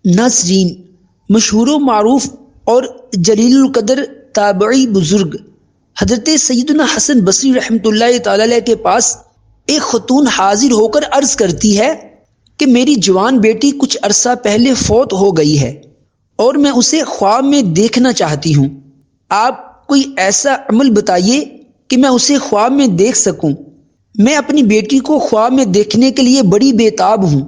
ناظرین، مشہور و معروف اور جلیل القدر تابعی بزرگ حضرت سیدنا حسن بصری رحمۃ اللہ تعالی علیہ کے پاس ایک خاتون حاضر ہو کر عرض کرتی ہے کہ میری جوان بیٹی کچھ عرصہ پہلے فوت ہو گئی ہے اور میں اسے خواب میں دیکھنا چاہتی ہوں۔ آپ کوئی ایسا عمل بتائیے کہ میں اسے خواب میں دیکھ سکوں۔ میں اپنی بیٹی کو خواب میں دیکھنے کے لیے بڑی بےتاب ہوں۔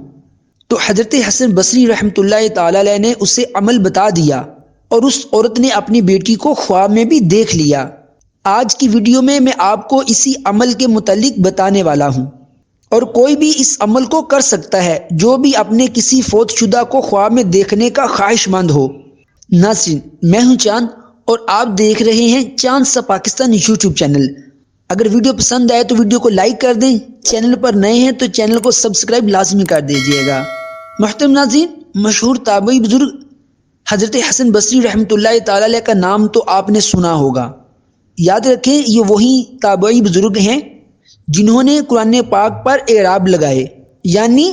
تو حضرت حسن بصری رحمۃ اللہ تعالی علیہ نے اسے عمل بتا دیا اور اس عورت نے اپنی بیٹی کو خواب میں بھی دیکھ لیا۔ آج کی ویڈیو میں آپ کو اسی عمل کے متعلق بتانے والا ہوں، اور کوئی بھی اس عمل کو کر سکتا ہے جو بھی اپنے کسی فوت شدہ کو خواب میں دیکھنے کا خواہش مند ہو۔ ناظرین، میں ہوں چاند اور آپ دیکھ رہے ہیں چاند سا پاکستان یوٹیوب چینل۔ اگر ویڈیو پسند آئے تو ویڈیو کو لائک کر دیں، چینل پر نئے ہیں تو چینل کو سبسکرائب لازمی کر دیجیے گا۔ محترم ناظرین، مشہور تابعی بزرگ حضرت حسن بصری رحمۃ اللہ تعالی علیہ کا نام تو آپ نے سنا ہوگا۔ یاد رکھیں، یہ وہی تابعی بزرگ ہیں جنہوں نے قرآن پاک پر اعراب لگائے، یعنی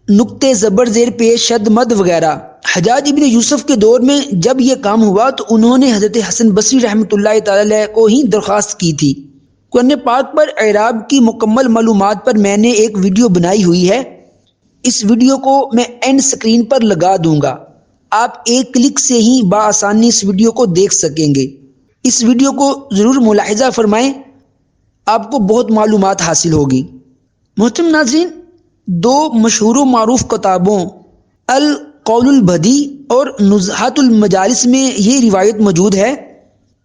نقطے زبر زیر پیش شد مد وغیرہ۔ حجاج ابن یوسف کے دور میں جب یہ کام ہوا تو انہوں نے حضرت حسن بصری رحمۃ اللہ تعالی علیہ کو ہی درخواست کی تھی۔ قرآن پاک پر اعراب کی مکمل معلومات پر میں نے ایک ویڈیو بنائی ہوئی ہے، اس ویڈیو کو میں اینڈ سکرین پر لگا دوں گا، آپ ایک کلک سے ہی بآسانی اس ویڈیو کو دیکھ سکیں گے۔ اس ویڈیو کو ضرور ملاحظہ فرمائیں، آپ کو بہت معلومات حاصل ہوگی۔ محترم ناظرین، دو مشہور و معروف کتابوں القول البدی اور نزہۃ المجالس میں یہ روایت موجود ہے۔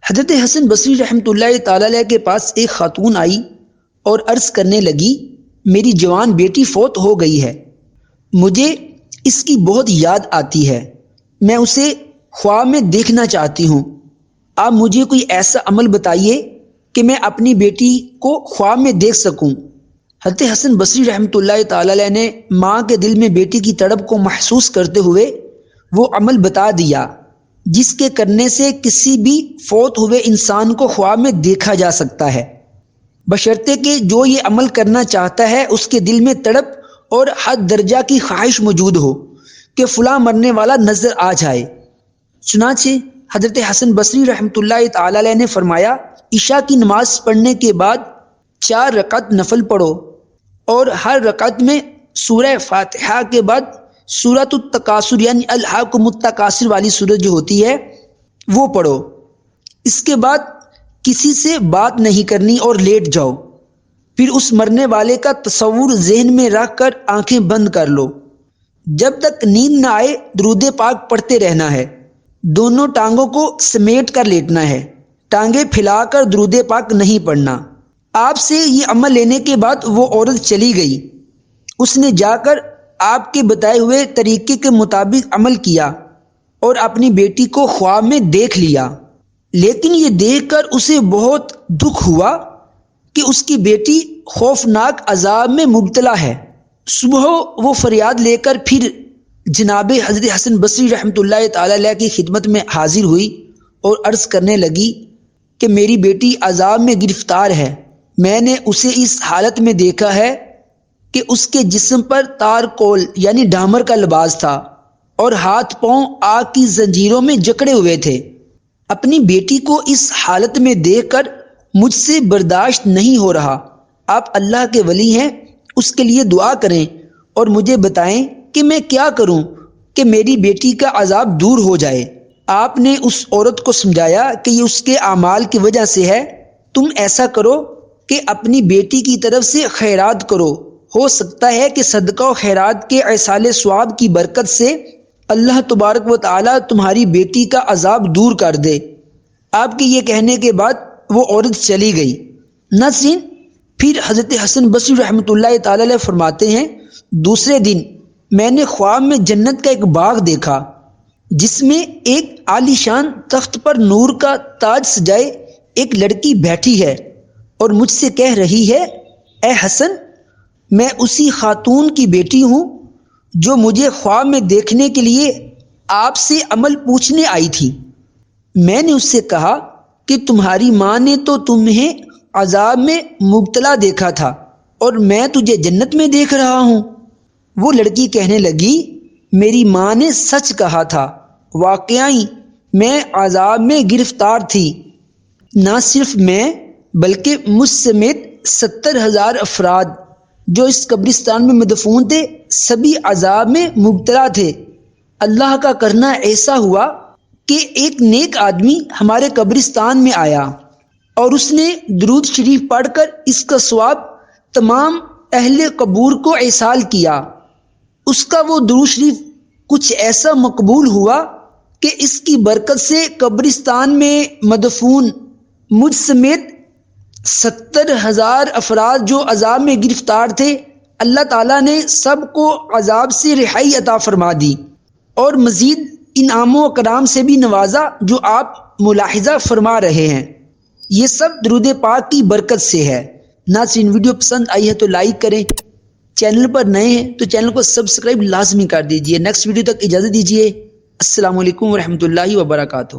حضرت حسن بصری رحمۃ اللہ تعالی علیہ کے پاس ایک خاتون آئی اور عرض کرنے لگی، میری جوان بیٹی فوت ہو گئی ہے، مجھے اس کی بہت یاد آتی ہے، میں اسے خواب میں دیکھنا چاہتی ہوں۔ آپ مجھے کوئی ایسا عمل بتائیے کہ میں اپنی بیٹی کو خواب میں دیکھ سکوں۔ حضرت حسن بصری رحمۃ اللہ تعالی علیہ نے ماں کے دل میں بیٹی کی تڑپ کو محسوس کرتے ہوئے وہ عمل بتا دیا جس کے کرنے سے کسی بھی فوت ہوئے انسان کو خواب میں دیکھا جا سکتا ہے، بشرطے کہ جو یہ عمل کرنا چاہتا ہے اس کے دل میں تڑپ اور حد درجہ کی خواہش موجود ہو کہ فلاں مرنے والا نظر آ جائے۔ چنانچہ حضرت حسن بصری رحمۃ اللہ تعالی علیہ نے فرمایا، عشاء کی نماز پڑھنے کے بعد 4 رکعت نفل پڑھو اور ہر رکعت میں سورہ فاتحہ کے بعد سورۃ التکاثر یعنی الہاکم التکاثر والی سورت جو ہوتی ہے وہ پڑھو۔ اس کے بعد کسی سے بات نہیں کرنی اور لیٹ جاؤ، پھر اس مرنے والے کا تصور ذہن میں رکھ کر آنکھیں بند کر لو۔ جب تک نیند نہ آئے درود پاک پڑھتے رہنا ہے، دونوں ٹانگوں کو سمیٹ کر لیٹنا ہے، ٹانگیں پھیلا کر درود پاک نہیں پڑھنا۔ آپ سے یہ عمل لینے کے بعد وہ عورت چلی گئی، اس نے جا کر آپ کے بتائے ہوئے طریقے کے مطابق عمل کیا اور اپنی بیٹی کو خواب میں دیکھ لیا، لیکن یہ دیکھ کر اسے بہت دکھ ہوا کہ اس کی بیٹی خوفناک عذاب میں مبتلا ہے۔ صبح وہ فریاد لے کر پھر جناب حضرت حسن بصری رحمۃ اللہ تعالی علیہ کی خدمت میں حاضر ہوئی اور عرض کرنے لگی کہ میری بیٹی عذاب میں گرفتار ہے، میں نے اسے اس حالت میں دیکھا ہے کہ اس کے جسم پر تار کول یعنی ڈامر کا لباس تھا اور ہاتھ پاؤں آگ کی زنجیروں میں جکڑے ہوئے تھے۔ اپنی بیٹی کو اس حالت میں دیکھ کر مجھ سے برداشت نہیں ہو رہا، آپ اللہ کے ولی ہیں، اس کے لیے دعا کریں اور مجھے بتائیں کہ میں کیا کروں کہ میری بیٹی کا عذاب دور ہو جائے۔ آپ نے اس عورت کو سمجھایا کہ یہ اس کے اعمال کی وجہ سے ہے، تم ایسا کرو کہ اپنی بیٹی کی طرف سے خیرات کرو، ہو سکتا ہے کہ صدقہ و خیرات کے ایصال ثواب کی برکت سے اللہ تبارک و تعالی تمہاری بیٹی کا عذاب دور کر دے۔ آپ کے یہ کہنے کے بعد وہ عورت چلی گئی۔ ناظرین، پھر حضرت حسن بصری رحمۃ اللہ تعالی علیہ فرماتے ہیں، دوسرے دن میں نے خواب میں جنت کا ایک باغ دیکھا جس میں ایک عالی شان تخت پر نور کا تاج سجائے ایک لڑکی بیٹھی ہے اور مجھ سے کہہ رہی ہے، اے حسن، میں اسی خاتون کی بیٹی ہوں جو مجھے خواب میں دیکھنے کے لیے آپ سے عمل پوچھنے آئی تھی۔ میں نے اس سے کہا کہ تمہاری ماں نے تو تمہیں عذاب میں مبتلا دیکھا تھا اور میں تجھے جنت میں دیکھ رہا ہوں۔ وہ لڑکی کہنے لگی، میری ماں نے سچ کہا تھا، واقعی میں عذاب میں گرفتار تھی۔ نہ صرف میں بلکہ مجھ سمیت 70,000 افراد جو اس قبرستان میں مدفون تھے سبھی عذاب میں مبتلا تھے۔ اللہ کا کرنا ایسا ہوا کہ ایک نیک آدمی ہمارے قبرستان میں آیا اور اس نے درود شریف پڑھ کر اس کا ثواب تمام اہل قبور کو ایصال کیا۔ اس کا وہ درود شریف کچھ ایسا مقبول ہوا کہ اس کی برکت سے قبرستان میں مدفون مجھ سمیت 70,000 افراد جو عذاب میں گرفتار تھے، اللہ تعالیٰ نے سب کو عذاب سے رہائی عطا فرما دی اور مزید انعام و کرام سے بھی نوازا جو آپ ملاحظہ فرما رہے ہیں۔ یہ سب درود پاک کی برکت سے ہے۔ ناظرین، ویڈیو پسند آئی ہے تو لائک کریں، چینل پر نئے ہیں تو چینل کو سبسکرائب لازمی کر دیجئے۔ نیکسٹ ویڈیو تک اجازت دیجئے۔ السلام علیکم ورحمۃ اللہ وبرکاتہ۔